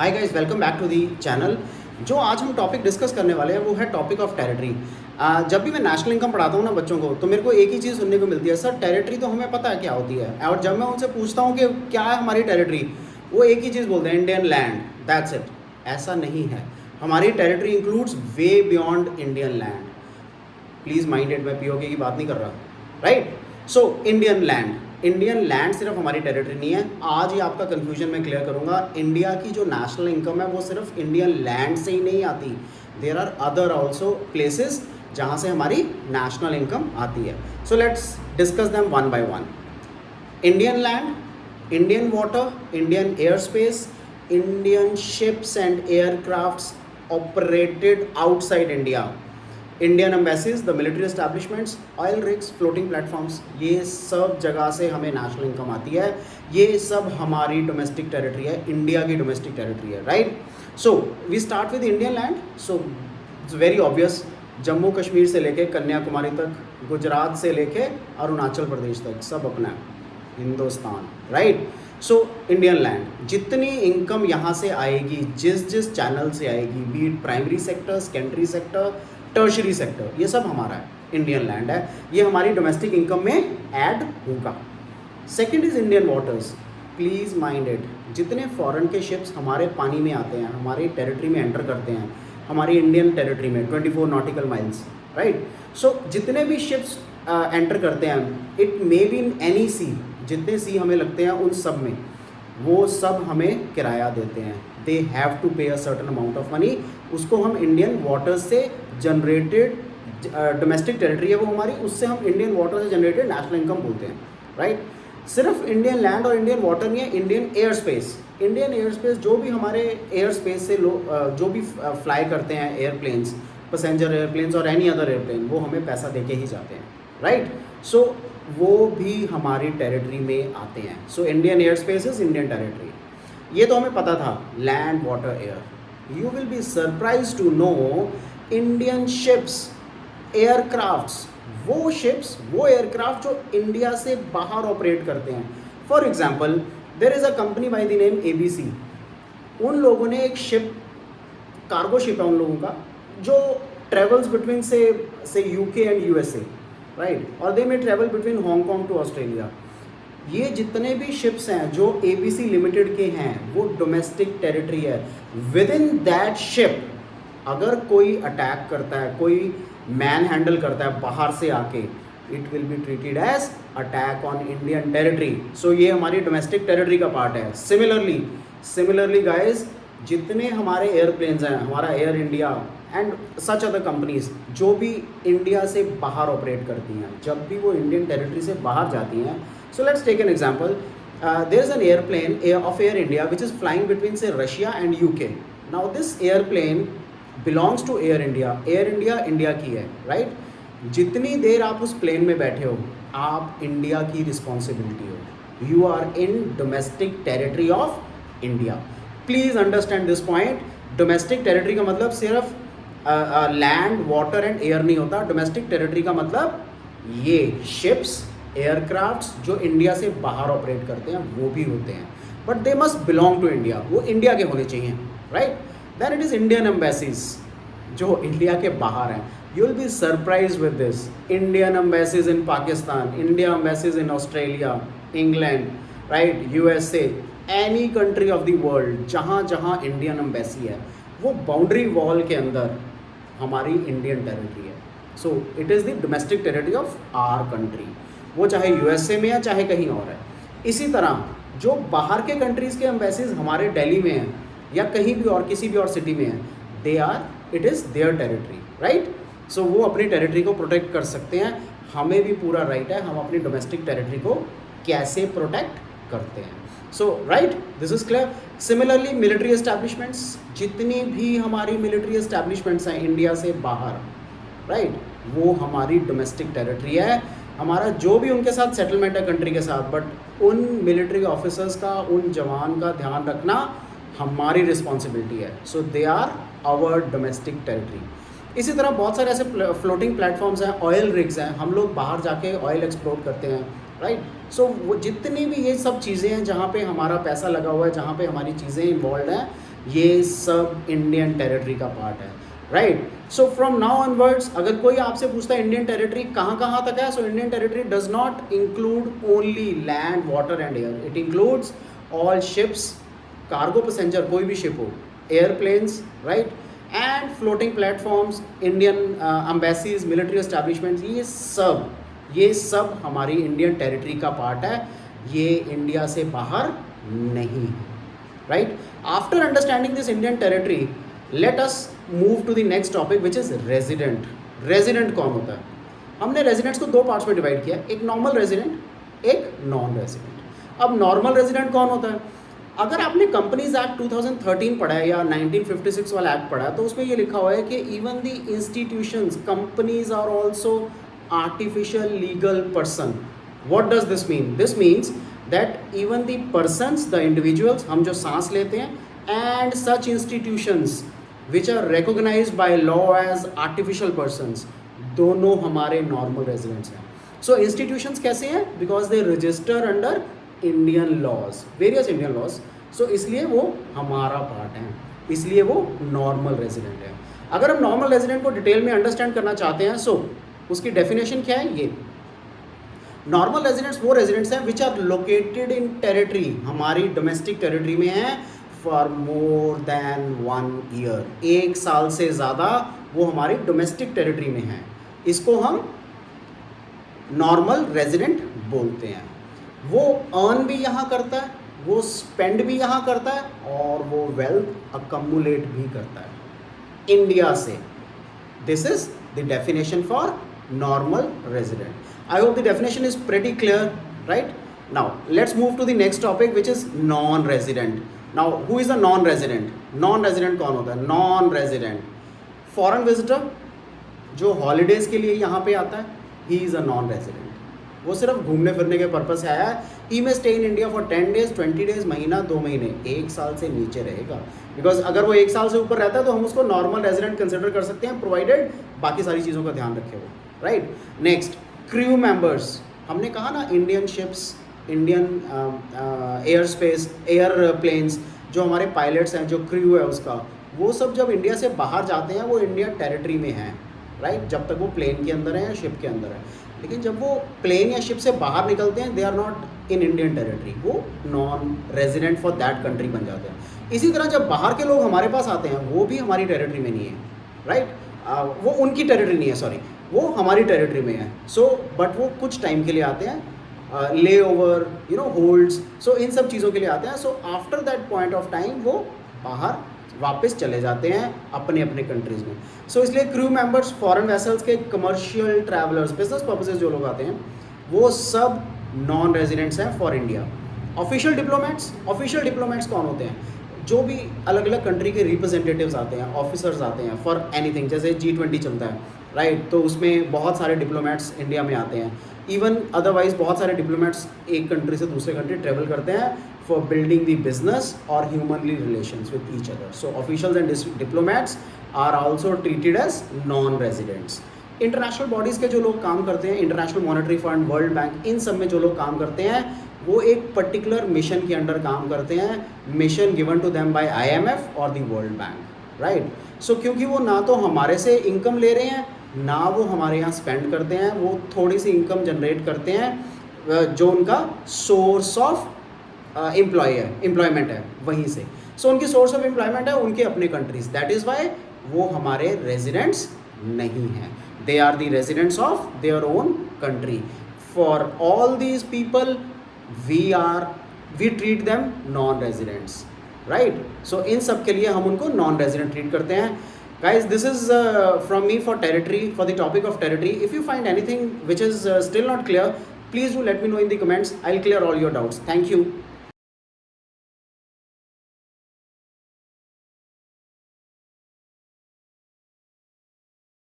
Hi guys, welcome back to the channel. जो आज हम टॉपिक डिस्कस करने वाले हैं वो है टॉपिक ऑफ टेरिटरी। जब भी मैं नेशनल इनकम पढ़ाता हूँ ना बच्चों को, तो मेरे को एक ही चीज़ सुनने को मिलती है, सर टेरिटरी तो हमें पता है क्या होती है। और जब मैं उनसे पूछता हूँ कि क्या है हमारी टेरिटरी, वो एक ही चीज़ बोलते हैं, इंडियन लैंड, दैट्स इट। ऐसा नहीं है, हमारी territory includes way beyond Indian land. Please mind it, मैं पीओके की बात नहीं कर रहा, राइट। सो इंडियन लैंड सिर्फ हमारी टेरिटरी नहीं है। आज ही आपका कन्फ्यूजन मैं क्लियर करूंगा। इंडिया की जो नेशनल इनकम है वो सिर्फ इंडियन लैंड से ही नहीं आती, there are other also places जहाँ से हमारी नेशनल इनकम आती है। So let's discuss them one by one. Indian land, Indian water, Indian air space, Indian ships and aircrafts operated outside India, Indian embassies, the military establishments, oil rigs, floating platforms, ये सब जगह से हमें national income आती है। ये सब हमारी डोमेस्टिक टेरिटरी है, इंडिया की डोमेस्टिक टेरिटरी है, right. So we start with Indian land. So it's very obvious, Jammu Kashmir से लेके कन्याकुमारी तक, गुजरात से लेके अरुणाचल प्रदेश तक, सब अपना Hindustan, right. So Indian land, जितनी इनकम यहाँ से आएगी, जिस जिस चैनल से आएगी, be it primary sector, secondary sector, tertiary sector, ये सब हमारा है, इंडियन लैंड है, ये हमारी डोमेस्टिक इनकम में ऐड होगा। Second is Indian waters. Please mind it, जितने फॉरेन के शिप्स हमारे पानी में आते हैं, हमारी टेरिटरी में एंटर करते हैं, हमारी इंडियन टेरिटरी में 24 नॉटिकल माइल्स, राइट। सो जितने भी शिप्स एंटर करते हैं, it may be in any sea, जितने सी हमें लगते हैं उन सब में वो सब हमें किराया देते हैं। दे हैव टू पे a certain amount of money. उसको हम इंडियन वाटर से जनरेटेड डोमेस्टिक टेरिटरी है वो हमारी, उससे हम इंडियन वाटर से जनरेटेड नेशनल इनकम बोलते हैं, राइट। सिर्फ इंडियन लैंड और इंडियन वाटर नहीं है, Indian air space. Indian air space, जो भी हमारे एयर स्पेस से जो भी फ्लाई करते हैं एयरप्लेन्स, पैसेंजर एयरप्लेन्स और एनी अदर एयरप्लेन, वो हमें पैसा दे के ही जाते हैं, राइट। सो वो भी हमारी टेरिटरी में आते हैं। So Indian air space is Indian territory. ये तो हमें पता था, land water air. You will be surprise to know Indian ships, aircrafts, वो शिप्स, वो एयरक्राफ्ट जो इंडिया से बाहर ऑपरेट करते हैं। For example, there is a company by the name ABC। उन लोगों ने एक शिप, कार्गो शिप है उन लोगों का, जो ट्रेवल्स बिटवीन से UK एंड USA, राइट, और दे में travel between Hong Kong to Australia. ये जितने भी शिप्स हैं जो ABC लिमिटेड के हैं, वो डोमेस्टिक टेरिटरी है। विद इन दैट शिप अगर कोई अटैक करता है, कोई मैन हैंडल करता है बाहर से आके, it will be treated as attack on Indian territory. So ये हमारी डोमेस्टिक टेरिटरी का पार्ट है। सिमिलरली गाइज, जितने हमारे एयरप्लेन्स हैं, हमारा Air India and such other companies जो भी इंडिया से बाहर ऑपरेट करती हैं, जब भी वो इंडियन टेरिटरी से बाहर जाती हैं, so let's take an example. There is an airplane of Air India which is flying between say Russia and UK। Now this airplane belongs to Air India. Air India India की है, right. जितनी देर आप उस plane में बैठे हो, आप India की रिस्पॉन्सिबिलिटी हो, you are in domestic territory of India. Please understand this point. Domestic territory का मतलब सिर्फ लैंड, वाटर एंड एयर नहीं होता। डोमेस्टिक टेरिटरी का मतलब ये शिप्स, एयरक्राफ्ट्स जो इंडिया से बाहर ऑपरेट करते हैं वो भी होते हैं, but they must belong to India, वो इंडिया के होने चाहिए, right. Then it is Indian embassies जो इंडिया के बाहर हैं। You will be surprise with this. Indian embassies in Pakistan, India embassies in Australia, England, right, USA, any country of the world, जहाँ जहाँ इंडियन एम्बेसी है, वो बाउंड्री वॉल के अंदर हमारी इंडियन टेरिटरी है। So it is the domestic territory of our country, वो चाहे USA में है चाहे कहीं और है। इसी तरह जो बाहर के कंट्रीज़ के एम्बेसीज हमारे दिल्ली में हैं या कहीं भी और किसी भी और सिटी में हैं, it is their territory, right. So वो अपनी टेरिटरी को प्रोटेक्ट कर सकते हैं। हमें भी पूरा राइट है, हम अपनी डोमेस्टिक टेरिटरी को कैसे प्रोटेक्ट करते हैं। So right, this is clear. Similarly military establishments, जितनी भी हमारी मिलिट्री एस्टैब्लिशमेंट्स हैं इंडिया से बाहर, राइट, वो हमारी डोमेस्टिक टेरिटरी है। हमारा जो भी उनके साथ सेटलमेंट है कंट्री के साथ, बट उन मिलिट्री ऑफिसर्स का, उन जवान का ध्यान रखना हमारी रिस्पॉन्सिबिलिटी है। So they are our domestic territory. इसी तरह बहुत सारे ऐसे फ्लोटिंग प्लेटफॉर्म्स हैं, ऑयल रिग्स हैं, हम लोग बाहर जाके ऑयल एक्सप्लोर करते हैं, राइट। सो वो जितनी भी ये सब चीज़ें हैं जहाँ पे हमारा पैसा लगा हुआ है, जहाँ पे हमारी चीज़ें इन्वॉल्व हैं, ये सब इंडियन टेरिटरी का पार्ट है, right. So from now onwards अगर कोई आपसे पूछता है इंडियन टेरिटरी कहाँ कहाँ तक है, so Indian territory does not include only land, water and air, it includes all ships, cargo passenger कोई भी शिप हो, airplanes, right, and floating platforms, Indian embassies, military establishments, ये सब हमारी इंडियन टेरिटरी का पार्ट है, ये इंडिया से बाहर नहीं है, right. After understanding this Indian territory let us move to the next topic which is resident. Resident कौन होता है? हमने रेजिडेंट्स को दो पार्ट्स में डिवाइड किया, एक नॉर्मल रेजिडेंट, एक नॉन रेजिडेंट। अब नॉर्मल रेजिडेंट कौन होता है? अगर आपने कंपनीज एक्ट 2013 पढ़ा है या 1956 वाला एक्ट पढ़ा है तो उसमें ये लिखा हुआ है कि even the institutions, companies are also artificial legal person. What does this mean? This means that even the persons, the individuals, हम जो सांस लेते हैं, and such institutions which are recognized by law as artificial persons, दोनों हमारे normal residents हैं। So institutions कैसे हैं? Because they register under Indian laws, various Indian laws, so इसलिए वो हमारा पार्ट है, इसलिए वो नॉर्मल रेजिडेंट है। अगर हम नॉर्मल रेजिडेंट को डिटेल में अंडरस्टैंड करना चाहते हैं सो उसकी डेफिनेशन क्या है? ये नॉर्मल रेजिडेंट्स वो रेजिडेंट्स हैं which are located in territory, हमारी डोमेस्टिक टेरिटरी में हैं, फॉर मोर देन 1 ईयर, 1 साल से ज़्यादा वो हमारी डोमेस्टिक टेरिटरी में हैं, इसको हम नॉर्मल रेजिडेंट बोलते हैं। वो अर्न भी यहाँ करता है, वो स्पेंड भी यहाँ करता है और वो वेल्थ अकमुलेट भी करता है इंडिया से। This is the definition for normal resident. I hope the definition is pretty clear, right. Now let's move to the next topic which is non resident. Now who is a non resident? Non resident कौन होता है? Non resident foreign visitor जो holidays के लिए यहाँ पे आता है, he is a non resident. वो सिर्फ घूमने फिरने के पर्पस से आया है। ही में stay in India for 10 days, 20 days, महीना, 2 महीने, 1 साल से नीचे रहेगा। बिकॉज अगर वो 1 साल से ऊपर रहता है तो हम उसको नॉर्मल रेजिडेंट कंसिडर कर सकते हैं, प्रोवाइडेड बाकी सारी चीज़ों का ध्यान रखे वो, राइट। Next, crew members. हमने कहा ना Indian ships, Indian air space, airplanes, जो हमारे पायलट्स हैं, जो क्रू है उसका, वो सब जब इंडिया से बाहर जाते हैं वो इंडिया टेरिटरी में हैं, राइट, जब तक वो प्लेन के अंदर है या शिप के अंदर है। लेकिन जब वो प्लेन या शिप से बाहर निकलते हैं, they are not in Indian territory, वो non resident for that country बन जाते हैं। इसी तरह जब बाहर के लोग हमारे पास आते हैं वो भी हमारी टेरिटरी में नहीं है, राइट, वो उनकी टेरिटरी नहीं है, सॉरी, वो हमारी टेरिटरी में है। सो बट वो कुछ टाइम के लिए आते हैं, ले ओवर, होल्ड्स, सो इन सब चीज़ों के लिए आते हैं। So after that point of time वो बाहर वापस चले जाते हैं अपने अपने कंट्रीज़ में। सो इसलिए क्रू मेंबर्स, फॉरेन वेसल्स के, कमर्शियल ट्रैवलर्स, बिजनेस पर्पसेस जो लोग आते हैं, वो सब नॉन रेजिडेंट्स हैं फॉर इंडिया। ऑफिशियल डिप्लोमेट्स कौन होते हैं? जो भी अलग अलग कंट्री के रिप्रेजेंटेटिव्स आते हैं, ऑफिसर्स आते हैं फॉर एनीथिंग, जैसे G20 चलता है, राइट, तो उसमें बहुत सारे डिप्लोमेट्स इंडिया में आते हैं। इवन अदरवाइज बहुत सारे डिप्लोमेट्स एक कंट्री से दूसरे कंट्री ट्रेवल करते हैं फॉर बिल्डिंग द बिजनेस और humanly relations with each other. So officials and diplomats are also treated as non residents. International bodies के जो लोग काम करते हैं, international monetary fund, world bank, इन सब में जो लोग काम करते हैं वो एक पर्टिकुलर मिशन के अंडर काम करते हैं, mission given to them by IMF और the World Bank, right. So क्योंकि वो ना तो हमारे से इनकम ले रहे हैं, ना वो हमारे यहाँ स्पेंड करते हैं, वो थोड़ी सी इनकम जनरेट करते हैं जो उनका सोर्स ऑफ एम्प्लॉयमेंट है वहीं से। सो उनकी सोर्स ऑफ एम्प्लॉयमेंट है उनके अपने कंट्रीज, दैट इज़ वाई वो हमारे रेजिडेंट्स नहीं हैं, they are the residents of their own country. For all these people we treat them non residents, right? So इन सब के लिए हम उनको non resident treat करते हैं। Guys, this is from me for territory, for the topic of territory. If you find anything which is still not clear, please do let me know in the comments. I'll clear all your doubts. Thank you.